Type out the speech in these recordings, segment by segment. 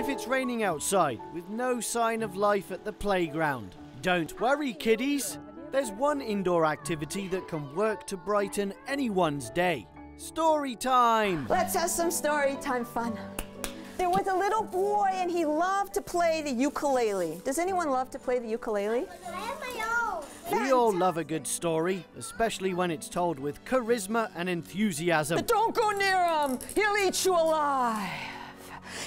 if it's raining outside with no sign of life at the playground, don't worry, kiddies. There's one indoor activity that can work to brighten anyone's day. Story time! Let's have some story time fun. There was a little boy and he loved to play the ukulele. Does anyone love to play the ukulele? I have my own. We all love a good story, especially when it's told with charisma and enthusiasm. But don't go near him! He'll eat you alive!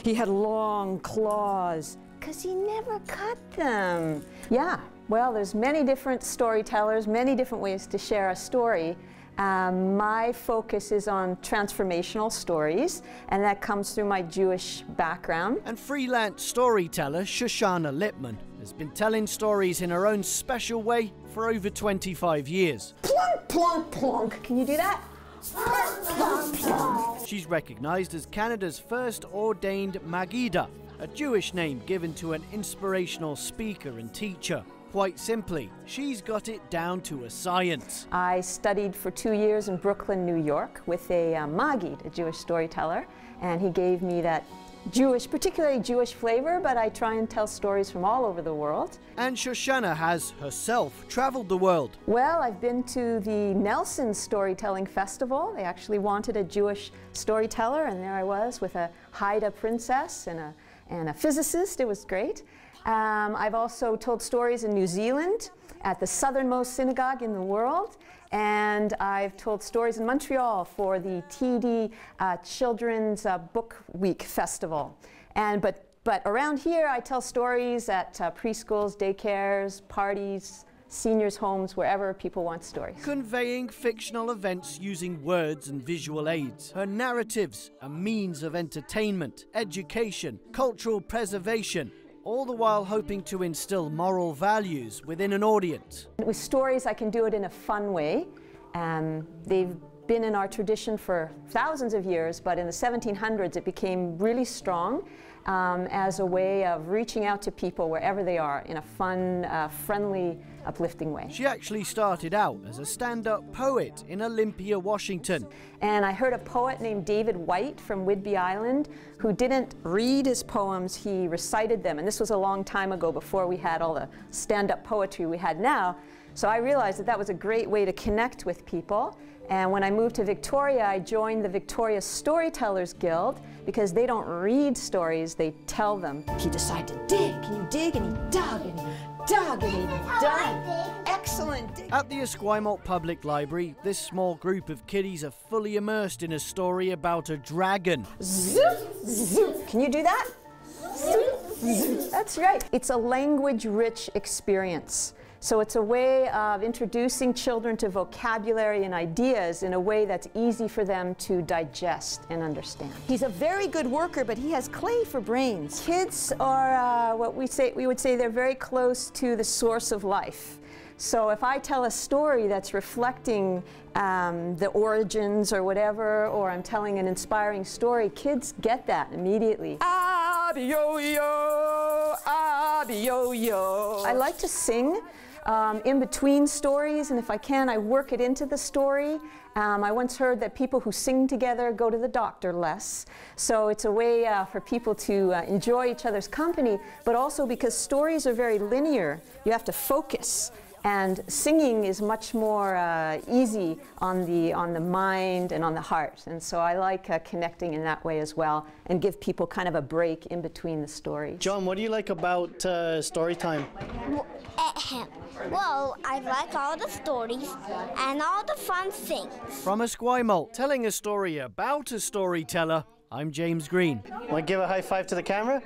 He had long claws, 'cause he never cut them. Yeah, well, there's many different storytellers, many different ways to share a story. My focus is on transformational stories, and that comes through my Jewish background. And freelance storyteller Shoshana has been telling stories in her own special way for over 25 years. Plunk, plunk, plunk. Can you do that? Plunk, plunk, plunk. She's recognised as Canada's first ordained Magida, a Jewish name given to an inspirational speaker and teacher. Quite simply, she's got it down to a science. I studied for 2 years in Brooklyn, New York with a Magid, a Jewish storyteller, and he gave me that Jewish, particularly Jewish flavor, but I try and tell stories from all over the world. And Shoshana has herself travelled the world. Well, I've been to the Nelson Storytelling Festival. They actually wanted a Jewish storyteller, and there I was with a Haida princess and a physicist. It was great. I've also told stories in New Zealand at the southernmost synagogue in the world, and I've told stories in Montreal for the TD Children's Book Week Festival. But around here I tell stories at preschools, daycares, parties, seniors' homes, wherever people want stories. Conveying fictional events using words and visual aids. Her narratives, a means of entertainment, education, cultural preservation, all the while hoping to instill moral values within an audience. With stories, I can do it in a fun way. They've been in our tradition for thousands of years, but in the 1700s it became really strong as a way of reaching out to people wherever they are in a fun, friendly, uplifting way. She actually started out as a stand-up poet in Olympia, Washington. And I heard a poet named David White from Whidbey Island who didn't read his poems, he recited them. And this was a long time ago, before we had all the stand-up poetry we had now. So I realized that that was a great way to connect with people. And when I moved to Victoria, I joined the Victoria Storytellers Guild, because they don't read stories, they tell them. He decided to dig, and he dig, and he dug, and he dug, and he dug. Excellent dig. At the Esquimalt Public Library, this small group of kiddies are fully immersed in a story about a dragon. Zoop, zoop. Can you do that? Zoop, zoop. That's right. It's a language-rich experience. So it's a way of introducing children to vocabulary and ideas in a way that's easy for them to digest and understand. He's a very good worker, but he has clay for brains. Kids are what we would say they're very close to the source of life. So if I tell a story that's reflecting the origins or whatever, or I'm telling an inspiring story, kids get that immediately. Abi-yo-yo, abi-yo-yo. I like to sing in between stories, and if I can, I work it into the story. I once heard that people who sing together go to the doctor less. So it's a way for people to enjoy each other's company, but also because stories are very linear, you have to focus. And singing is much more easy on the mind and on the heart. And so I like connecting in that way as well, and give people kind of a break in between the stories. John, what do you like about story time? Well, I like all the stories and all the fun things. From Esquimalt, telling a story about a storyteller, I'm James Green. Want to give a high five to the camera?